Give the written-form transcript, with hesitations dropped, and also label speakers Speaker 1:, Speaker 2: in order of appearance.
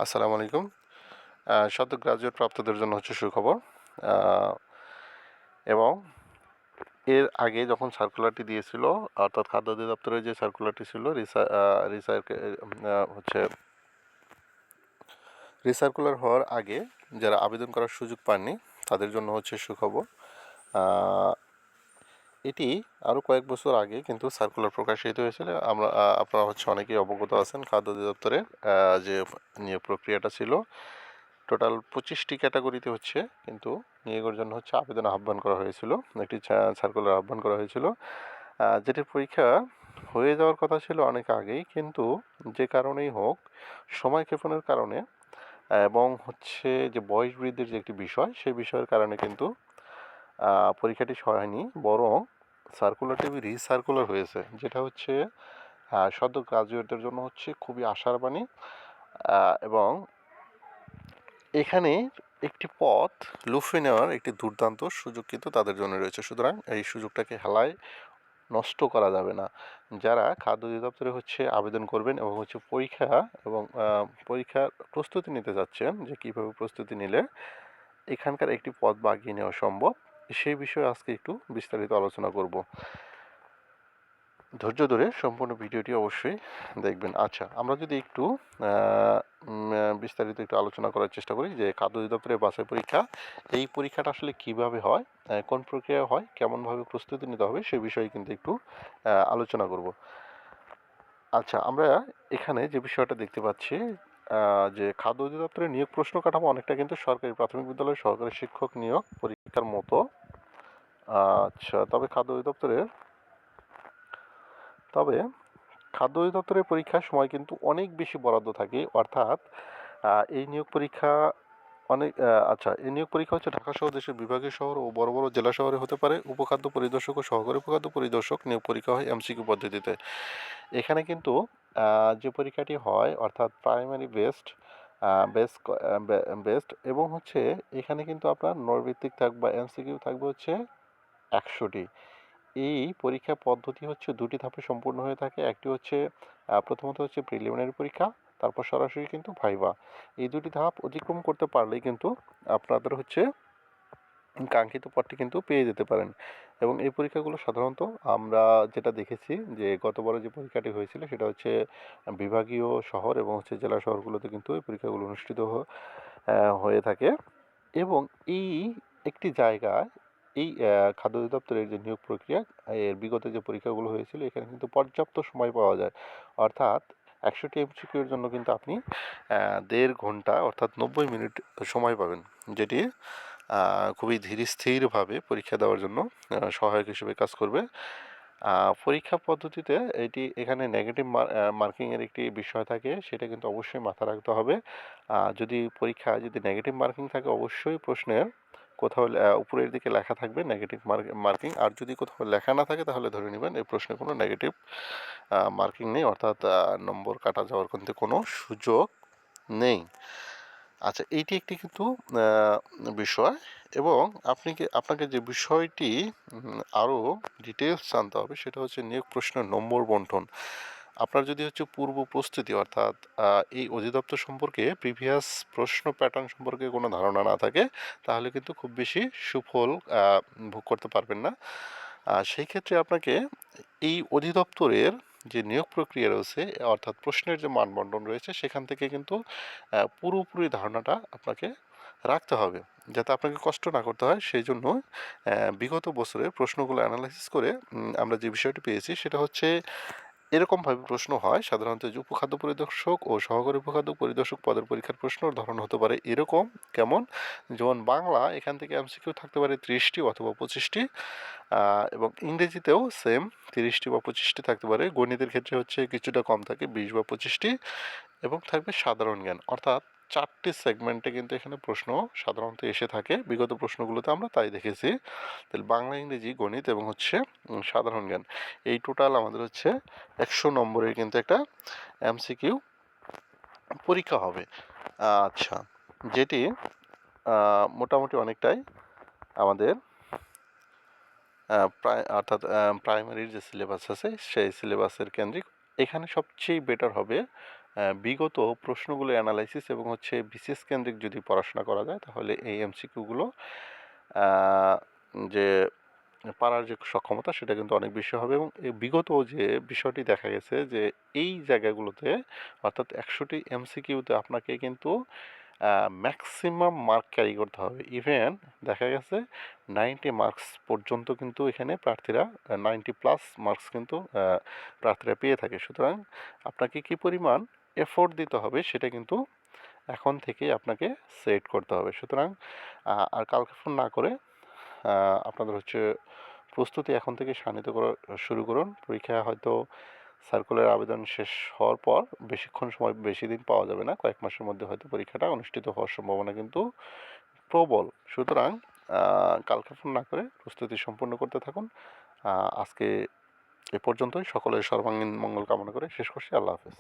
Speaker 1: আসসালামু আলাইকুম। সদ্য গ্রাজুয়েট প্রাপ্তদের জন্য হচ্ছে সুখবর। আ এবং এর আগে যখন সার্কুলারটি দিয়েছিল, অর্থাৎ খাদ্য অধিদপ্তরের যে সার্কুলারটি ছিল রিসার্কে হচ্ছে রিসার্কুলার হওয়ার আগে যারা আবেদন করার সুযোগ পাননি তাদের জন্য হচ্ছে সুখবর। আ এটি আরও কয়েক বছর আগে কিন্তু সার্কুলার প্রকাশিত হয়েছিল। আপনারা হচ্ছে অনেকেই অবগত আছেন খাদ্য অধিদপ্তরের যে নিয়োগ প্রক্রিয়াটা ছিল। টোটাল 25টি ক্যাটাগরিতে হচ্ছে কিন্তু নিয়োগের জন্য হচ্ছে আবেদন আহ্বান করা হয়েছিল, একটি সার্কুলার আহ্বান করা হয়েছিল, যেটির পরীক্ষা হয়ে যাওয়ার কথা ছিল অনেক আগেই, কিন্তু যে কারণেই হোক সময় ক্ষেপণের কারণে এবং হচ্ছে যে বয়স বৃদ্ধির যে একটি বিষয়, সেই বিষয়ের কারণে কিন্তু পরীক্ষাটি হয়নি, বরং সার্কুলারটি রিসার্কুলার হয়েছে, যেটা হচ্ছে সদ্য গ্রাজুয়েটদের জন্য হচ্ছে খুবই আশার বাণী। এবং এখানে একটি পথ লুফে নেওয়ার একটি দুর্দান্ত সুযোগ কিন্তু তাদের জন্য রয়েছে। সুতরাং এই সুযোগটাকে হেলায় নষ্ট করা যাবে না। যারা খাদ্য অধিদপ্তরে হচ্ছে আবেদন করবেন এবং হচ্ছে পরীক্ষার প্রস্তুতি নিতে যাচ্ছেন, যে কীভাবে প্রস্তুতি নিলে এখানকার একটি পথ বাগিয়ে নেওয়া সম্ভব, সেই বিষয়ে আজকে একটু বিস্তারিত আলোচনা করব। ধৈর্য ধরে সম্পূর্ণ ভিডিওটি অবশ্যই দেখবেন। আচ্ছা, আমরা যদি একটু বিস্তারিত একটু আলোচনা করার চেষ্টা করি যে খাদ্য অধিদপ্তরের বাছাই পরীক্ষা, এই পরীক্ষাটা আসলে কিভাবে হয়, কোন প্রক্রিয়া হয়, কেমনভাবে প্রস্তুতি নিতে হবে, সে বিষয়ে কিন্তু একটু আলোচনা করব। আচ্ছা, আমরা এখানে যে বিষয়টা দেখতে পাচ্ছি, যে খাদ্য অধিদপ্তরের নিয়োগ প্রশ্ন কাঠামো অনেকটা কিন্তু সরকারি প্রাথমিক বিদ্যালয়ের সহকারী শিক্ষক নিয়োগ পরীক্ষার মতো। আচ্ছা, তবে খাদ্য অধিদপ্তরের পরীক্ষার সময় কিন্তু অনেক বেশি বরাদ্দ থাকে, অর্থাৎ এই নিয়োগ পরীক্ষা এই নিয়োগ পরীক্ষা হচ্ছে ঢাকা সহ দেশের বিভাগীয় শহর ও বড় বড় জেলা শহরে হতে পারে। উপখাদ্য পরিদর্শক ও সহকারী উপখাদ্য পরিদর্শক নিয়োগ পরীক্ষা হয় এমসিকিউ পদ্ধতিতে। এখানে কিন্তু যে পরীক্ষাটি হয়, অর্থাৎ প্রাইমারি বেস্ট এবং হচ্ছে এখানে কিন্তু আপনার নৈর্ভিত্তিক থাকবে, এমসিকিউ থাকবে হচ্ছে 100টি। এই পরীক্ষা পদ্ধতি হচ্ছে দুটি ধাপে সম্পূর্ণ হয়ে থাকে। একটি হচ্ছে প্রথমত হচ্ছে প্রিলিমিনারি পরীক্ষা, তারপর সরাসরি কিন্তু ভাইভা। এই দুটি ধাপ অতিক্রম করতে পারলেই কিন্তু আপনাদের হচ্ছে কাঙ্ক্ষিত পদটি কিন্তু পেয়ে যেতে পারেন। এবং এই পরীক্ষাগুলো সাধারণত আমরা যেটা দেখেছি যে গতবারে যে পরীক্ষাটি হয়েছিল সেটা হচ্ছে বিভাগীয় শহর এবং হচ্ছে জেলা শহরগুলোতে কিন্তু এই পরীক্ষাগুলো অনুষ্ঠিত হয়ে থাকে। এবং এই একটি জায়গায় এই খাদ্য অধিদপ্তরের যে নিয়োগ প্রক্রিয়া, এর বিগত যে পরীক্ষাগুলো হয়েছিল এখানে কিন্তু পর্যাপ্ত সময় পাওয়া যায়। অর্থাৎ 100টি এমসিকিউর জন্য কিন্তু আপনি 1.5 ঘন্টা অর্থাৎ 90 মিনিট সময় পাবেন, যেটি খুবই ধীরস্থিরভাবে পরীক্ষা দেওয়ার জন্য সহায়ক হিসেবে কাজ করবে। পরীক্ষা পদ্ধতিতে এখানে নেগেটিভ মার্কিংয়ের একটি বিষয় থাকে, সেটা কিন্তু অবশ্যই মাথায় রাখতে হবে। যদি নেগেটিভ মার্কিং থাকে, অবশ্যই প্রশ্নের কোথাও উপরের দিকে লেখা থাকবে নেগেটিভ মার্কিং, আর যদি কোথাও লেখা না থাকে তাহলে ধরে নেবেন এই প্রশ্নে কোনো নেগেটিভ মার্কিং নেই, অর্থাৎ নম্বর কাটা যাওয়ার কিন্তু কোনো সুযোগ নেই। আচ্ছা, এইটি একটি কিন্তু বিষয়। এবং আপনাকে যে বিষয়টি আরও ডিটেলস জানতে হবে সেটা হচ্ছে নিয়োগ প্রশ্নের নম্বর বন্টন। আপনার যদি হচ্ছে পূর্ব প্রস্তুতি, অর্থাৎ এই অধিদপ্তর সম্পর্কে প্রিভিয়াস প্রশ্ন প্যাটার্ন সম্পর্কে কোনো ধারণা না থাকে, তাহলে কিন্তু খুব বেশি সুফল ভোগ করতে পারবেন না। সেই ক্ষেত্রে আপনাকে এই অধিদপ্তরের যে নিয়োগ প্রক্রিয়া রয়েছে, অর্থাৎ প্রশ্নের যে মানবন্টন রয়েছে, সেখান থেকে কিন্তু পুরোপুরি ধারণাটা আপনাকে রাখতে হবে, যাতে আপনাকে কষ্ট না করতে হয়। সেই জন্য বিগত বছরের প্রশ্নগুলো অ্যানালাইসিস করে আমরা যে বিষয়টি পেয়েছি সেটা হচ্ছে এরকমভাবে প্রশ্ন হয় সাধারণত যে উপখাদ্য পরিদর্শক ও সহকারী উপখাদ্য পরিদর্শক পদের পরীক্ষার প্রশ্নের ধরন হতে পারে এরকম। কেমন? যেমন বাংলা, এখান থেকে এমসিকিউ থাকতে পারে 30টি অথবা 25টি, এবং ইংরেজিতেও সেম 30টি বা 25টি থাকতে পারে। গণিতের ক্ষেত্রে হচ্ছে কিছুটা কম থাকে, 20 বা 25টি, এবং থাকবে সাধারণ জ্ঞান। অর্থাৎ 4টি সেগমেন্টে কিন্তু এখানে প্রশ্ন সাধারণত এসে থাকে, বিগত প্রশ্নগুলোতে আমরা তাই দেখেছি। তাহলে বাংলা, ইংরেজি, গণিত এবং হচ্ছে সাধারণ জ্ঞান, এই টোটাল আমাদের হচ্ছে 100 নম্বরের কিন্তু একটা এমসিকিউ পরীক্ষা হবে। আচ্ছা, যেটি মোটামুটি অনেকটাই আমাদের প্রাইমারির যে সিলেবাস আছে সেই সিলেবাসের কেন্দ্রিক। এখানে সবচেয়ে বেটার হবে বিগত প্রশ্নগুলো অ্যানালাইসিস এবং হচ্ছে বিশেষ কেন্দ্রিক যদি পড়াশোনা করা যায় তাহলে এই এমসিকিউগুলো আ যে পারার যে সক্ষমতা সেটা কিন্তু অনেক বেশি হবে এবং বিগত যে বিষয়টি দেখা গেছে যে এই জায়গাগুলোতে অর্থাৎ ১০০টি এমসিকিউতে আপনাকে কিন্তু ম্যাক্সিমাম মার্ক ক্যারি করতে হবে। ইভেন দেখা গেছে 90 মার্কস পর্যন্ত কিন্তু এখানে প্রার্থীরা 90 প্লাস মার্কস কিন্তু প্রার্থীরা পেয়ে থাকে। সুতরাং আপনাকে কি পরিমাণ এফোর্ট দিতে হবে সেটা কিন্তু এখন থেকেই আপনাকে সেট করতে হবে। সুতরাং আর কালক্ষেপণ না করে আপনাদের হচ্ছে প্রস্তুতি এখন থেকে শানিত করা শুরু করুন। পরীক্ষা হয়তো সার্কুলার আবেদন শেষ হওয়ার পর বেশিক্ষণ সময় বেশি দিন পাওয়া যাবে না। কয়েক মাসের মধ্যে হয়তো পরীক্ষাটা অনুষ্ঠিত হওয়ার সম্ভাবনা কিন্তু প্রবল। সুতরাং কালক্ষেপণ না করে প্রস্তুতি সম্পূর্ণ করতে থাকুন। আজকে এ পর্যন্তই। সকলের সর্বাঙ্গীন মঙ্গল কামনা করে শেষ করছি। আল্লাহ হাফেজ।